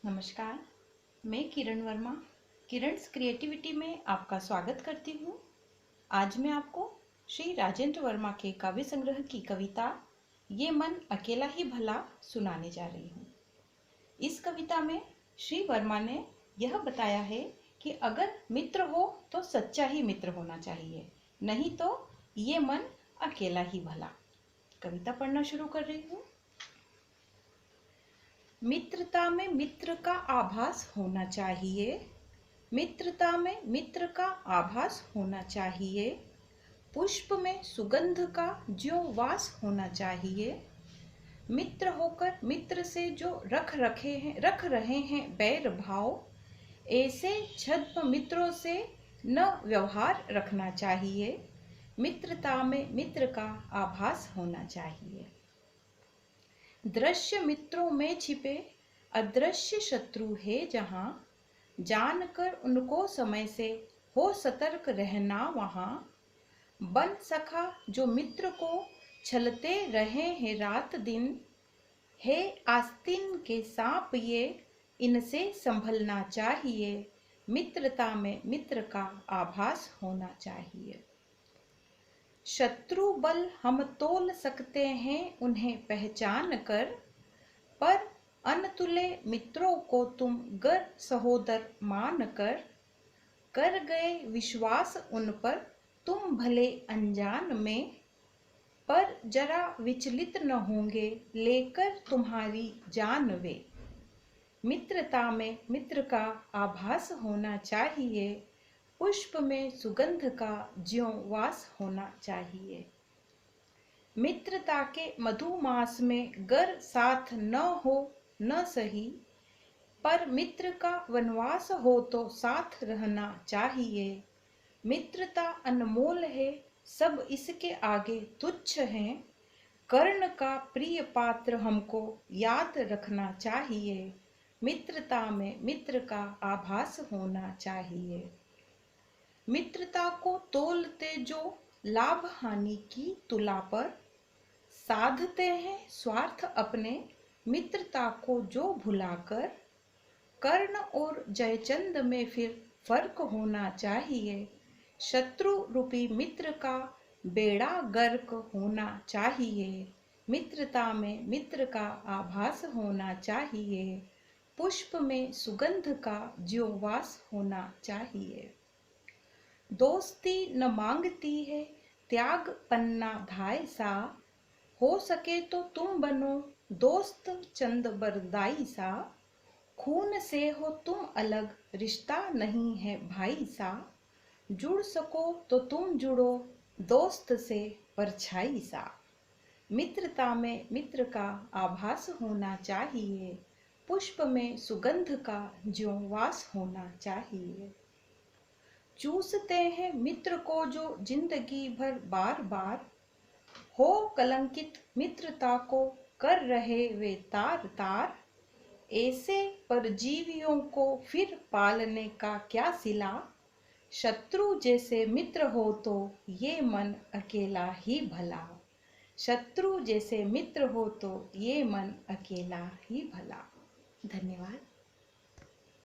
नमस्कार। मैं किरण वर्मा किरण's क्रिएटिविटी में आपका स्वागत करती हूँ। आज मैं आपको श्री राजेंद्र वर्मा के काव्य संग्रह की कविता ये मन अकेला ही भला सुनाने जा रही हूँ। इस कविता में श्री वर्मा ने यह बताया है कि अगर मित्र हो तो सच्चा ही मित्र होना चाहिए, नहीं तो ये मन अकेला ही भला। कविता पढ़ना शुरू कर रही हूँ। मित्रता में मित्र का आभास होना चाहिए, मित्रता में मित्र का आभास होना चाहिए। पुष्प में सुगंध का ज्यों वास होना चाहिए। मित्र होकर मित्र से जो रख रहे हैं बैर भाव, ऐसे छद्म मित्रों से न व्यवहार रखना चाहिए। मित्रता में मित्र का आभास होना चाहिए। दृश्य मित्रों में छिपे अदृश्य शत्रु है जहाँ, जानकर उनको समय से हो सतर्क रहना वहाँ। बन सखा जो मित्र को छलते रहे हैं रात दिन, है आस्तीन के सांप ये इनसे संभलना चाहिए। मित्रता में मित्र का आभास होना चाहिए। शत्रु बल हम तोल सकते हैं उन्हें पहचान कर, पर अनतुले मित्रों को तुम गर सहोदर मान कर गए विश्वास उन पर तुम भले अनजान में, पर जरा विचलित न होंगे लेकर तुम्हारी जान वे। मित्रता में मित्र का आभास होना चाहिए। पुष्प में सुगंध का ज्यों वास होना चाहिए। मित्रता के मधुमास में गर साथ न हो न सही, पर मित्र का वनवास हो तो साथ रहना चाहिए। मित्रता अनमोल है, सब इसके आगे तुच्छ हैं। कर्ण का प्रिय पात्र हमको याद रखना चाहिए। मित्रता में मित्र का आभास होना चाहिए। मित्रता को तोलते जो लाभ हानि की तुला पर, साधते हैं स्वार्थ अपने मित्रता को जो भुलाकर। कर्ण और जयचंद में फिर फर्क होना चाहिए। शत्रु रूपी मित्र का बेड़ा गर्क होना चाहिए। मित्रता में मित्र का आभास होना चाहिए। पुष्प में सुगंध का ज्यों वास होना चाहिए। दोस्ती न मांगती है त्याग पन्ना धाय सा, हो सके तो तुम बनो दोस्त चंद बरदाई सा। खून से हो तुम अलग रिश्ता नहीं है भाई सा, जुड़ सको तो तुम जुड़ो दोस्त से परछाई सा। मित्रता में मित्र का आभास होना चाहिए। पुष्प में सुगंध का ज्यों वास होना चाहिए। चूसते हैं मित्र को जो जिंदगी भर बार बार, हो कलंकित मित्रता को कर रहे वे तार तार। ऐसे परजीवियों को फिर पालने का क्या सिला, शत्रु जैसे मित्र हो तो ये मन अकेला ही भला। शत्रु जैसे मित्र हो तो ये मन अकेला ही भला। धन्यवाद।